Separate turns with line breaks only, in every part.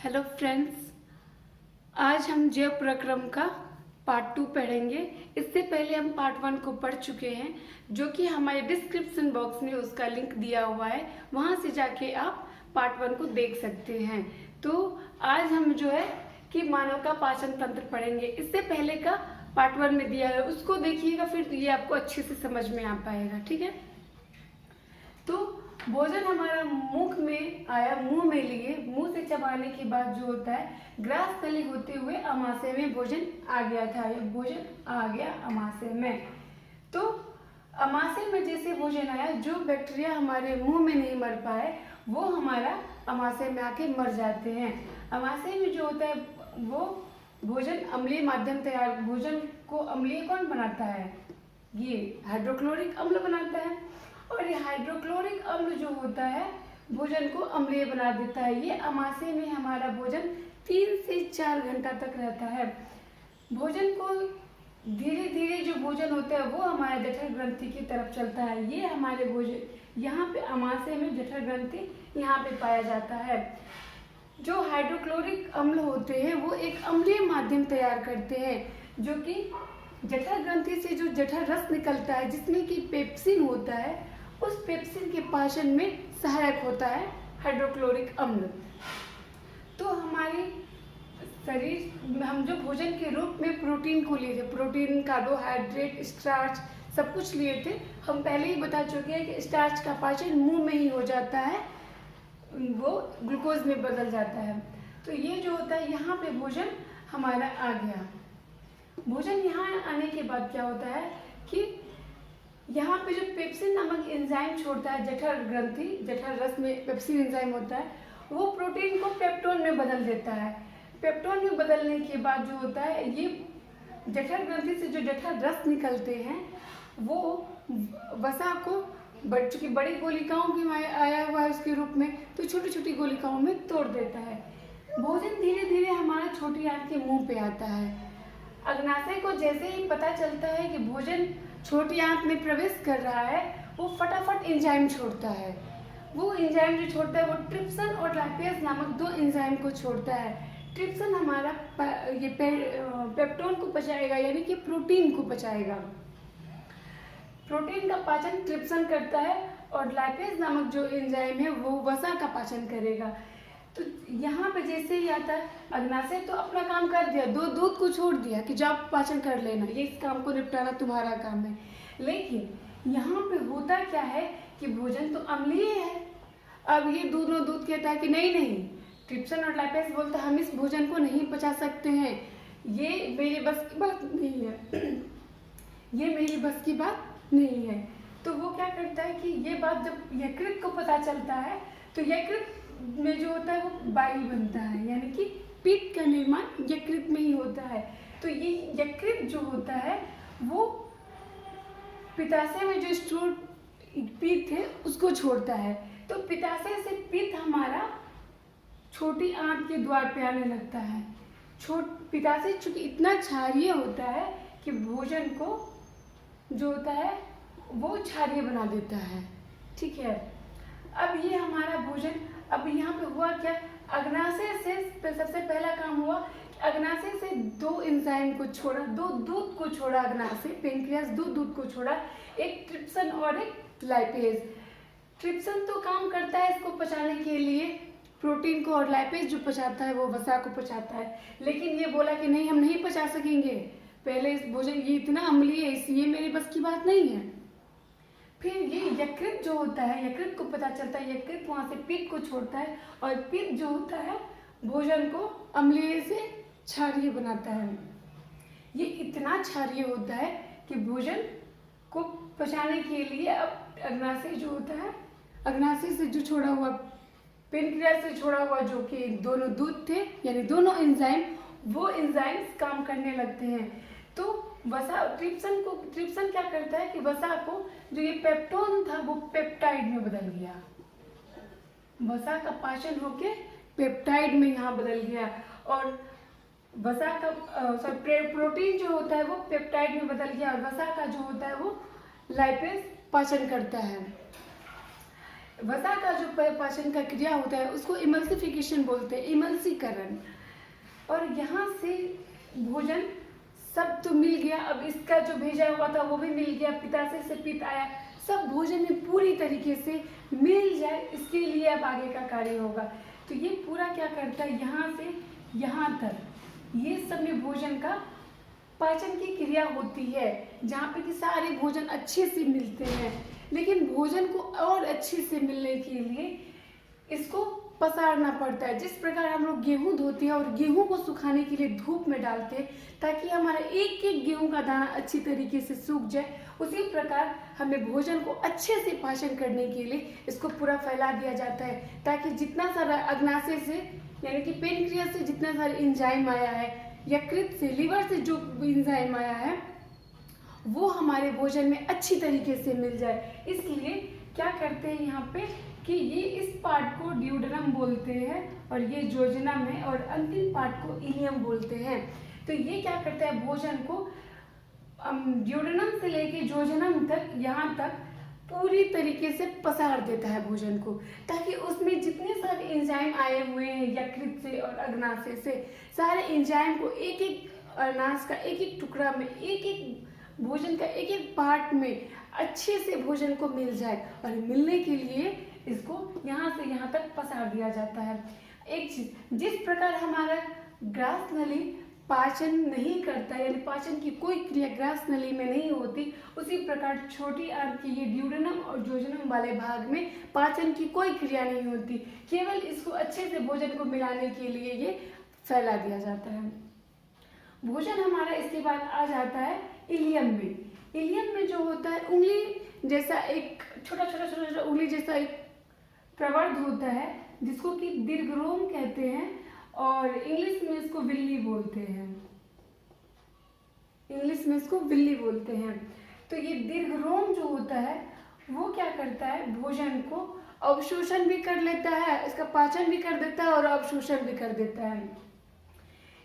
Hello friends, आज हम जैव प्रक्रम का पार्ट 2 पढ़ेंगे। इससे पहले हम पार्ट 1 को पढ़ चुके हैं, जो कि हमारे डिस्क्रिप्शन बॉक्स में उसका लिंक दिया हुआ है, वहां से जाके आप पार्ट 1 को देख सकते हैं। तो आज हम जो है कि मानव का पाचन तंत्र पढ़ेंगे। इससे पहले का पार्ट 1 में दिया है, उसको देखिएगा, फिर ये आपको अच्छे से समझ में आ पाएगा। ठीक है, तो भोजन हमारा मुख में आया, मुंह में लिए, मुंह से चबाने के बाद जो होता है ग्रास तली होते हुए अमाशय में भोजन आ गया था, या भोजन आ गया अमाशय में। तो अमाशय में जैसे भोजन आया, जो बैक्टीरिया हमारे मुंह में नहीं मर पाए वो हमारा अमाशय में आके मर जाते हैं। अमाशय में जो होता है वो भोजन अम्लीय माध्यम तैयार, भोजन को अम्लीय कौन बनाता है? ये हाइड्रोक्लोरिक अम्ल बनाता है। और ये हाइड्रोक्लोरिक अम्ल जो होता है भोजन को अम्लीय बना देता है। ये अमाशय में हमारा भोजन 3 से 4 घंटा तक रहता है। भोजन को धीरे धीरे जो भोजन होता है वो हमारे जठर ग्रंथि की तरफ चलता है। ये हमारे भोजन यहाँ पे अमाशय में जठर ग्रंथि यहाँ पे पाया जाता है। जो हाइड्रोक्लोरिक अम्ल होते हैं वो एक अम्लीय माध्यम तैयार करते हैं, जो कि जठर ग्रंथि से जो जठर रस निकलता है जिसमें कि पेप्सिन होता है, उस पेप्सिन के पाचन में सहायक होता है हाइड्रोक्लोरिक अम्ल। तो हमारे शरीर, हम जो भोजन के रूप में प्रोटीन को लिए थे, प्रोटीन, कार्बोहाइड्रेट, स्टार्च सब कुछ लिए थे। हम पहले ही बता चुके हैं कि स्टार्च का पाचन मुंह में ही हो जाता है, वो ग्लूकोज में बदल जाता है। तो ये जो होता है यहाँ पे भोजन हमारा आ गया। भोजन यहाँ आने के बाद क्या होता है कि यहाँ पे जो पेप्सिन नामक एंजाइम छोड़ता है जठर ग्रंथि, जठर रस में पेप्सिन एंजाइम होता है, वो प्रोटीन को पेप्टोन में बदल देता है। पेप्टोन में बदलने के बाद जो होता है, ये जठर ग्रंथि से जो जठर रस निकलते हैं वो वसा को चूंकि बड़ी गोलिकाओं की आया हुआ है उसके रूप में, तो छोटी छोटी गोलिकाओं में तोड़ देता है। भोजन धीरे धीरे हमारा छोटी आंत के मुंह पे आता है। अग्नाशय को जैसे ही पता चलता है कि भोजन छोटी आंत में प्रवेश कर रहा है, वो फटाफट एंजाइम छोड़ता है। वो एंजाइम जो छोड़ता है वो ट्रिप्सन और लाइपेज नामक 2 एंजाइम को छोड़ता है। ट्रिप्सन हमारा ये पेप्टोन को पचाएगा, यानी कि प्रोटीन को पचाएगा। प्रोटीन का पाचन ट्रिप्सन करता है और लाइपेज नामक जो एंजाइम है वो वसा का पाचन करेगा। तो यहाँ पे जैसे ही आता है अग्नाशय, तो अपना काम कर दिया, दूध को छोड़ दिया कि जाओ पाचन कर लेना, ये इस काम को निपटाना तुम्हारा काम है। लेकिन यहाँ पे होता क्या है कि भोजन तो अम्लीय है। अब ये दोनों दूध कहता है कि नहीं नहीं, ट्रिप्सन और लाइपेज बोलता है हम इस भोजन को नहीं पचा सकते हैं, ये मेरे बस की बात नहीं है, ये मेरी बस की बात नहीं है। तो वो क्या करता है कि ये बात जब यकृत को पता चलता है, तो यकृत में जो होता है वो बाइल बनता है, यानी कि पित्त का निर्माण यकृत में ही होता है। तो ये यकृत जो होता है वो पित्ताशय में जो स्टोर पित्त है उसको छोड़ता है। तो पित्ताशय से पित्त हमारा छोटी आंत के द्वार पे आने लगता है। पित्ताशय चूंकि इतना क्षारीय होता है कि भोजन को जो होता है वो क्षारीय बना देता है। ठीक है, अब ये हमारा भोजन, अब यहाँ पे हुआ क्या, अग्नाशय से सबसे पहला काम हुआ कि अग्नाशय से 2 एंजाइम को छोड़ा, 2 दूध को छोड़ा अग्नाशय, पेनक्रियास 2 दूध को छोड़ा, एक ट्रिप्सन और एक लाइपेज। ट्रिप्सन तो काम करता है इसको पचाने के लिए प्रोटीन को, और लाइपेज जो पचाता है वो वसा को पचाता है। लेकिन ये बोला कि नहीं, हम नहीं पचा सकेंगे, पहले इस भोजन ये इतना अम्लीय है, इसलिए मेरी बस की बात नहीं है। फिर ये यकृत जो होता है, यकृत को पता चलता है, यकृत वहाँ से पित्त को छोड़ता है, और पित्त जो होता है भोजन को अम्लीय से क्षारीय बनाता है। ये इतना क्षारीय होता है कि भोजन को पचाने के लिए अब अग्नाशय जो होता है, अग्नाशय से जो छोड़ा हुआ, पेनक्रियास से छोड़ा हुआ जो कि दोनों दूध थे, यानी दोनों एंजाइम, वो एंजाइम्स काम करने लगते हैं। तो वसा, ट्रिप्सन क्या करता है कि वसा को, जो ये पेप्टोन था वो पेप्टाइड में बदल गया, वसा का पाचन होके पेप्टाइड में यहाँ बदल गया, और वसा का प्रोटीन जो होता है वो पेप्टाइड में बदल गया, और वसा का जो होता है वो लाइपेज पाचन करता है। वसा का जो पाचन का क्रिया होता है उसको इमल्सिफिकेशन बोलते हैं, इमल्सीकरण। और यहाँ से भोजन सब तो मिल गया, अब इसका जो भेजा हुआ था वो भी मिल गया, पिताशय से पित्त आया, सब भोजन में पूरी तरीके से मिल जाए, इसके लिए अब आगे का कार्य होगा। तो ये पूरा क्या करता है, यहाँ से यहाँ तक ये सब में भोजन का पाचन की क्रिया होती है, जहाँ पे कि सारे भोजन अच्छे से मिलते हैं। लेकिन भोजन को और अच्छे से मिलने के लिए इसको पसारना पड़ता है। जिस प्रकार हम लोग गेहूं धोते हैं और गेहूं को सुखाने के लिए धूप में डालते हैं ताकि हमारा एक एक गेहूं का दाना अच्छी तरीके से सूख जाए, उसी प्रकार हमें भोजन को अच्छे से पाचन करने के लिए इसको पूरा फैला दिया जाता है, ताकि जितना सारा अग्नाशय से यानी कि पेनक्रियास से जितना सारा एंजाइम आया है, यकृत से, लीवर से जो एंजाइम आया है, वो हमारे भोजन में अच्छी तरीके से मिल जाए। इसलिए क्या करते हैं यहाँ पे कि ये इस पार्ट को ड्यूडेनम बोलते हैं और ये जोजेनम है, और अंतिम पार्ट को इलियम बोलते हैं। तो ये क्या करता है, भोजन को ड्यूडेनम से लेके जोजेनम तक, यहाँ तक पूरी तरीके से पसार देता है भोजन को, ताकि उसमें जितने सारे एंजाइम आए हुए हैं यकृत से और अग्नाशय से, सारे एंजाइम को एक एक अनाज का एक एक टुकड़ा में, एक एक भोजन का एक एक पार्ट में अच्छे से भोजन को मिल जाए। और मिलने के लिए इसको यहाँ से यहाँ तक पसार दिया जाता है। एक चीज, जिस प्रकार हमारा ग्रास नली पाचन नहीं करता, यानी पाचन की कोई क्रिया ग्रास नली में नहीं होती, उसी प्रकार छोटी आंत के ये ड्यूडेनम और जोजेनम वाले भाग में पाचन की कोई क्रिया नहीं होती, केवल इसको अच्छे से भोजन को मिलाने के लिए ये फैला दिया जाता है। भोजन हमारा इसके बाद आ जाता है इलियम में। इलियम में जो होता है उंगली जैसा एक छोटा छोटा छोटा छोटा उंगली जैसा एक प्रवर्ध होता है, जिसको कि दीर्घरोम कहते हैं, और इंग्लिश में इसको विल्ली बोलते हैं, इंग्लिश में इसको विल्ली बोलते हैं। तो ये दीर्घरोम जो होता है वो क्या करता है, भोजन को अवशोषण भी कर लेता है, इसका पाचन भी कर देता है और अवशोषण भी कर देता है।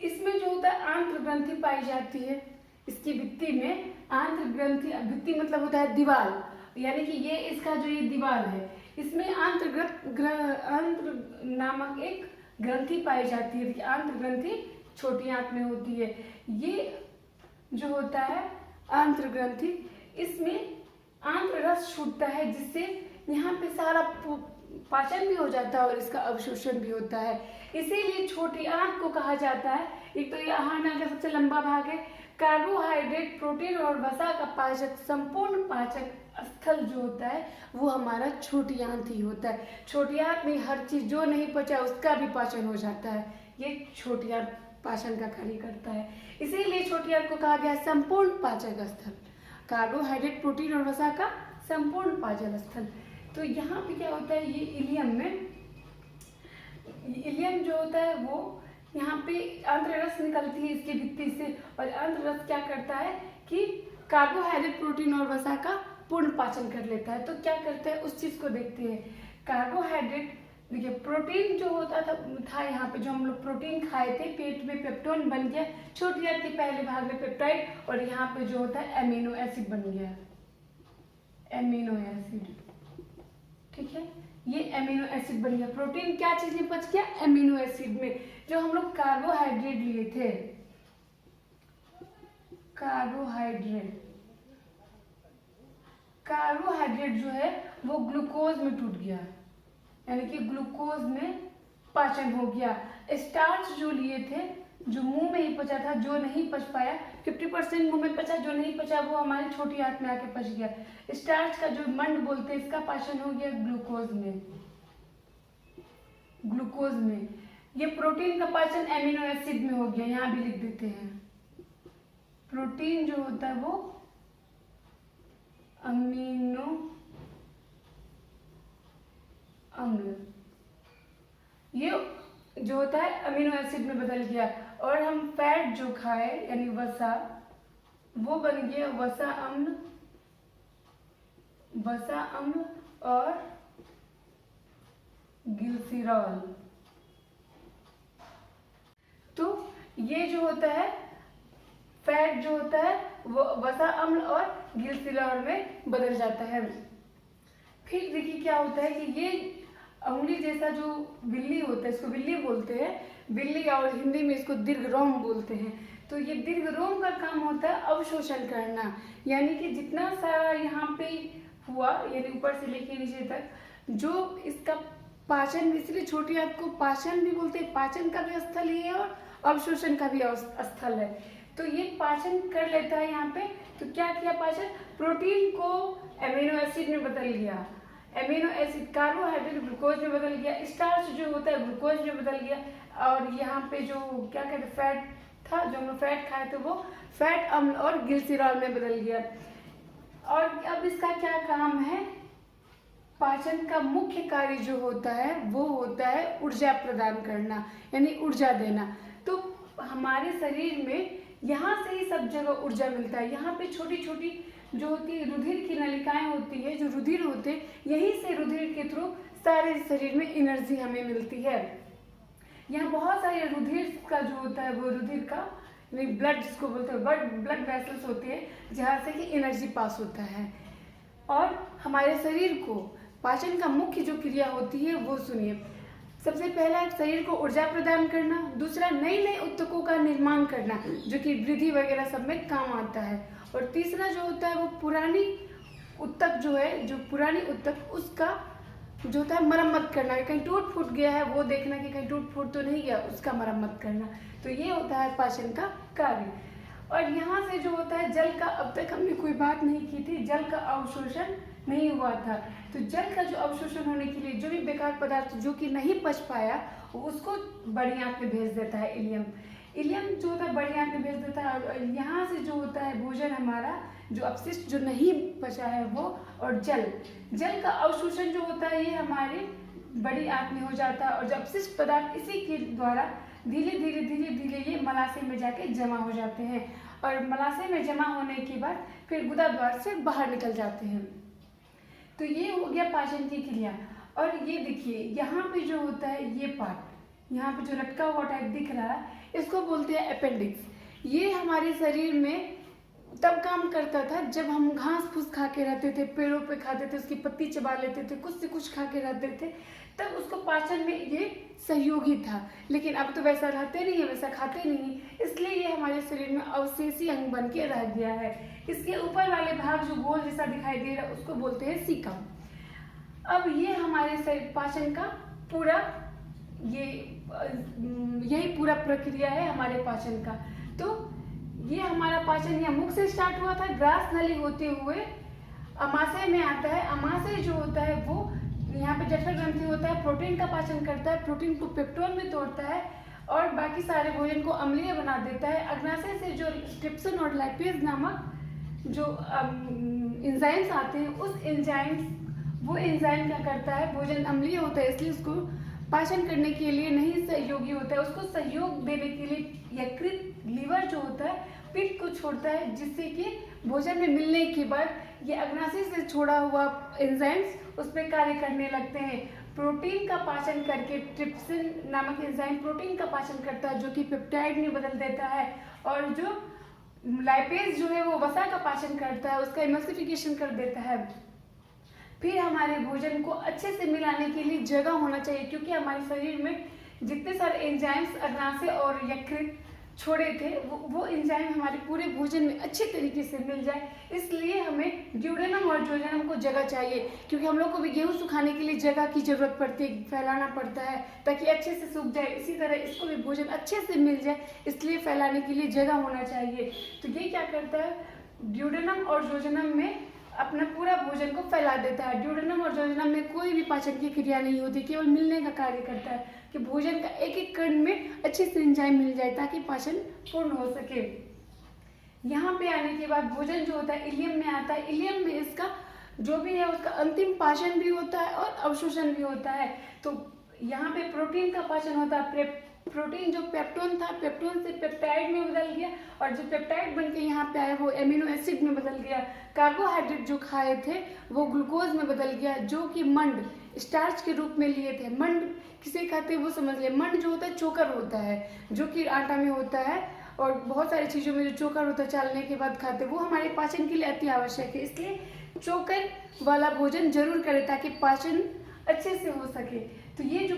इसमें जो होता है आंत्र ग्रंथि पाई जाती है, इसकी भित्ति में आंत्र ग्रंथि, भित्ति मतलब होता है दीवार, यानी कि ये इसका जो ये दीवार है, इसमें आंत्र नामक एक ग्रंथि पाई जाती है। आंत्र ग्रंथि छोटी आंत में होती है। ये जो होता है आंत्र ग्रंथि, इसमें आंत्र रस छूटता है, जिससे यहाँ पे सारा पाचन भी हो जाता है और इसका अवशोषण भी होता है। इसीलिए छोटी आंत को कहा जाता है, एक तो ये आहार नाल का सबसे लंबा भाग है, कार्बोहाइड्रेट, प्रोटीन और वसा का पाचक, संपूर्ण पाचक स्थल जो होता है वो हमारा छोटी आंत ही होता है। छोटी आंत में हर चीज जो नहीं पचा उसका भी पाचन हो जाता है। ये छोटी आंत पाचन का कार्य करता है, इसीलिए छोटी आंत को कहा गया संपूर्ण पाचक स्थल, कार्बोहाइड्रेट, प्रोटीन और वसा का संपूर्ण पाचक स्थल। तो यहाँ पे क्या होता है, ये इलियम में, इलियम जो होता है वो यहाँ पे आंत्र रस निकलती है इसकी भित्ति से, और आंत्र रस क्या करता है कि कार्बोहाइड्रेट, प्रोटीन और वसा का पूर्ण पाचन कर लेता है। तो क्या करता है उस चीज को देखते हैं। कार्बोहाइड्रेट, देखिए प्रोटीन जो होता था यहाँ पे, जो हम लोग प्रोटीन खाए थे, पेट में पेप्टोन बन गया, छोटी आंत के पहले भाग में पेप्टाइड, और यहाँ पे जो होता है एमिनो एसिड बन गया, एमिनो एसिड, ठीक है, ये एमिनो एसिड बन गया। प्रोटीन क्या चीज में पच गया, एमिनो एसिड में। जो हम लोग कार्बोहाइड्रेट लिए थे, कार्बोहाइड्रेट जो है वो ग्लूकोज में टूट गया, यानी कि ग्लूकोज में पाचन हो गया। स्टार्च जो लिए थे, जो मुंह में ही पचा था, जो नहीं पच पाया, 50% मुंह में पचा, जो नहीं पचा वो हमारी छोटी आंत में आके पच गया। स्टार्च का जो मंड बोलते हैं, इसका पाचन हो गया ग्लूकोज में, ग्लूकोज में। ये प्रोटीन का पाचन एमिनो एसिड में हो गया, यहाँ भी लिख देते हैं। प्रोटीन जो होता है वो अमीनो अम्ल, ये जो होता है अमीनो एसिड में बदल गया। और हम फैट जो खाए यानी वसा, वो बन गया वसा अम्ल, वसा अम्ल और ग्लिसरॉल। तो ये जो होता है फैट जो होता है वो वसा अम्ल और ग्लिसरॉल में बदल जाता है। फिर देखिए क्या होता है कि ये उंगली जैसा जो बिल्ली होता है, इसको बिल्ली बोलते हैं, बिल्ली, और हिंदी में इसको दीर्घरोम बोलते हैं। तो ये दीर्घरोम का काम होता है अवशोषण करना, यानी कि जितना सारा यहाँ पे हुआ, यानी ऊपर से लेके नीचे तक, जो इसका पाचन, इसलिए छोटी आंत को पाचन भी बोलते हैं, पाचन का भी स्थल ही है और अवशोषण का भी स्थल है। तो ये पाचन कर लेता है यहाँ पे। तो क्या किया पाचन, प्रोटीन को एमिनो एसिड में बदल लिया, एमिनो एसिड कार्बोहाइड्रेट ग्लूकोज में बदल गया, स्टार्च जो होता है ग्लूकोज में बदल गया, और यहाँ पे जो क्या कहते हैं फैट था, जो हम फैट खाए थे, वो फैट अम्ल और ग्लिसरॉल में बदल गया। और अब इसका क्या काम है, पाचन का मुख्य कार्य जो होता है वो होता है ऊर्जा प्रदान करना, यानी ऊर्जा देना। तो हमारे शरीर में यहाँ से ही सब जगह ऊर्जा मिलता है। यहाँ पे छोटी छोटी जो होती है रुधिर की नलिकाएं होती है, जो रुधिर होते हैं, यहीं से रुधिर के थ्रू सारे शरीर में एनर्जी हमें मिलती है। यहाँ बहुत सारे रुधिर का जो होता है वो रुधिर का ब्लड जिसको बोलते हैं, ब्लड वेसल्स होते हैं जहाँ से कि एनर्जी पास होता है। और हमारे शरीर को पाचन का मुख्य जो क्रिया होती है वो सुनिए। सबसे पहला शरीर को ऊर्जा प्रदान करना, दूसरा नई नई ऊतकों का निर्माण करना जो कि वृद्धि वगैरह सब में काम आता है, और तीसरा जो होता है वो पुरानी ऊतक जो है, जो पुरानी ऊतक उसका जो होता है मरम्मत करना, कहीं टूट फूट गया है वो देखना कि कहीं टूट फूट तो नहीं गया, उसका मरम्मत करना। तो ये होता है पाचन का कार्य। और यहाँ से जो होता है जल का, अब तक हमने कोई बात नहीं की थी, जल का अवशोषण नहीं हुआ था। तो जल का जो अवशोषण होने के लिए जो भी बेकार पदार्थ जो कि नहीं पच पाया उसको बड़ी आंत में भेज देता है इलियम। इलियम जो होता है बड़ी आंत में भेज देता है, और यहाँ से जो होता है भोजन हमारा जो अपशिष्ट जो नहीं बचा है वो, और जल का अवशोषण जो होता है ये हमारे बड़ी आंत में हो जाता है, और जो अपशिष्ट पदार्थ इसी के द्वारा धीरे धीरे ये मलाशय में जाके जमा हो जाते हैं, और मलाशय में जमा होने के बाद फिर गुदा द्वार से बाहर निकल जाते हैं। तो ये हो गया पाचन की क्रिया। और ये देखिए यहाँ पे जो होता है ये पार्ट, यहाँ पे जो लटका हुआ टाइप दिख रहा है, इसको बोलते हैं अपेंडिक्स। ये हमारे शरीर में तब काम करता था जब हम घास फूस खा के रहते थे, पेड़ों पे खाते थे, उसकी पत्ती चबा लेते थे, कुछ से कुछ खा के रहते थे, तब उसको पाचन में ये सहयोगी था। लेकिन अब तो वैसा रहते नहीं है, वैसा खाते नहीं, इसलिए ये हमारे शरीर में अवशेषी अंग बन के रह गया है। इसके ऊपर वाले भाग जो गोल जैसा दिखाई दे रहा है उसको बोलते हैं सीकम। अब ये हमारे पाचन का पूरा यही पूरा प्रक्रिया है हमारे पाचन का। तो ये हमारा पाचन यहाँ मुख से स्टार्ट हुआ था, ग्रास नली होते हुए अमाशय में आता है। अमाशय जो होता है वो यहाँ पे जठर ग्रंथि होता है, प्रोटीन का पाचन करता है, प्रोटीन को पेप्टोन में तोड़ता है और बाकी सारे भोजन को अम्लीय बना देता है। अग्नाशय से जो ट्रिप्सिन और लाइपेज नामक जो एंजाइम्स आते हैं, उस वो एंजाइम क्या करता है, भोजन अम्लीय होता है इसलिए उसको पाचन करने के लिए नहीं सहयोगी होता है, उसको सहयोग देने के लिए यकृत लीवर जो होता है पित्त को छोड़ता है, जिससे कि भोजन में मिलने के बाद ये अग्नाशय से छोड़ा हुआ एंजाइम्स उस पर कार्य करने लगते हैं। प्रोटीन का पाचन करके ट्रिप्सिन नामक एंजाइम प्रोटीन का पाचन करता है जो कि पेप्टाइड में बदल देता है, और जो लाइपेज जो है वो वसा का पाचन करता है, उसका इमल्सिफिकेशन कर देता है। फिर हमारे भोजन को अच्छे से मिलाने के लिए जगह होना चाहिए, क्योंकि हमारे शरीर में जितने सारे एंजाइम्स अग्नाशय और यकृत छोड़े थे वो एंजाइम हमारे पूरे भोजन में अच्छे तरीके से मिल जाए, इसलिए हमें ड्यूडेनम और जोडेनम को जगह चाहिए, क्योंकि हम लोग को भी गेहूँ सुखाने के लिए जगह की जरूरत पड़ती है, फैलाना पड़ता है ताकि अच्छे से सूख जाए। इसी तरह इसको भी भोजन अच्छे से मिल जाए, इसलिए फैलाने के लिए जगह होना चाहिए। तो ये क्या करता है, ड्यूडेनम और जोडेनम में अपना पूरा भोजन को फैला देता है। ड्यूडेनम और जोडेनम में कोई भी पाचन की क्रिया नहीं होती, केवल मिलने का कार्य करता है कि भोजन का एक एक कण में अच्छे से एंजाइम मिल जाए ताकि पाचन पूर्ण हो सके। यहाँ पे आने के बाद भोजन जो होता है इलियम में आता है। इलियम में इसका जो भी है उसका अंतिम पाचन भी होता है और अवशोषण भी होता है। तो यहाँ पे प्रोटीन का पाचन होता है। प्रोटीन जो पेप्टोन था, पेप्टोन से पेप्टाइड में बदल गया, और जो पेप्टाइड बन के यहाँ पे आया वो एमिनो एसिड में बदल गया। कार्बोहाइड्रेट जो खाए थे वो ग्लूकोज में बदल गया, जो कि मंड स्टार्च के रूप में लिए थे। मंड किसे कहते हैं वो समझ लिया। मंड जो होता है चोकर होता है, जो कि आटा में होता है, और बहुत सारी चीज़ों में जो चोकर होता है चालने के बाद खाते हैं वो हमारे पाचन के लिए अति आवश्यक है। इसलिए चोकर वाला भोजन जरूर करें ताकि पाचन अच्छे से हो सके। तो ये जो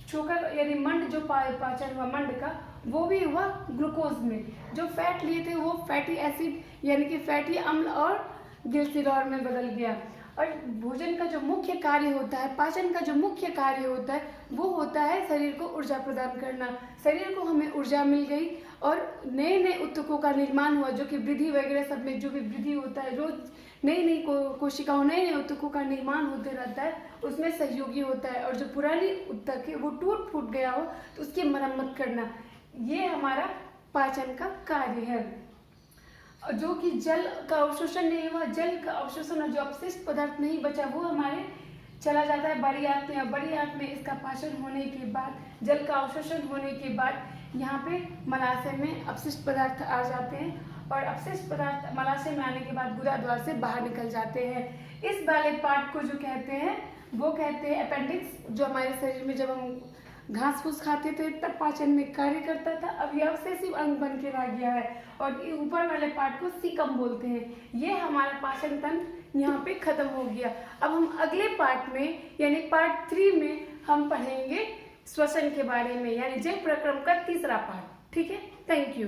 चोकर यानी मंड जो पाचन हुआ मंड का, वो भी हुआ ग्लूकोज में। जो फैट लिए थे वो फैटी एसिड यानी कि फैटी अम्ल और ग्लिसरॉल में बदल गया। और भोजन का जो मुख्य कार्य होता है, पाचन का जो मुख्य कार्य होता है, वो होता है शरीर को ऊर्जा प्रदान करना। शरीर को हमें ऊर्जा मिल गई और नए नए ऊतकों का निर्माण हुआ, जो कि वृद्धि वगैरह सब में जो भी वृद्धि होता है, रोज नई नई कोशिकाओं नए नए ऊतकों का निर्माण होते रहता है, उसमें सहयोगी होता है। और जो पुरानी ऊतक है वो टूट फूट गया हो तो उसकी मरम्मत करना, ये हमारा पाचन का कार्य है। जो कि जल का अवशोषण नहीं हुआ, जल का अवशोषण और जो अपशिष्ट पदार्थ नहीं बचा वो हमारे चला जाता है बड़ी आंत में। और बड़ी आंत में इसका पाचन होने के बाद, जल का अवशोषण होने के बाद यहाँ पे मलाशय में अपशिष्ट पदार्थ आ जाते हैं और अपशिष्ट पदार्थ मलाशय में आने के बाद गुदा द्वार से बाहर निकल जाते हैं। इस वाले पार्ट को जो कहते हैं वो कहते हैं अपेंडिक्स, जो हमारे शरीर में जब हम घास फूस खाते थे तब पाचन में कार्य करता था, अब ये अवशेषित अंग बन के रह गया है। और ऊपर वाले पार्ट को सीकम बोलते हैं। ये हमारा पाचन तंत्र यहाँ पे खत्म हो गया। अब हम अगले पार्ट में यानी पार्ट 3 में हम पढ़ेंगे श्वसन के बारे में, यानी जय प्रक्रम का तीसरा पार्ट। ठीक है, थैंक यू।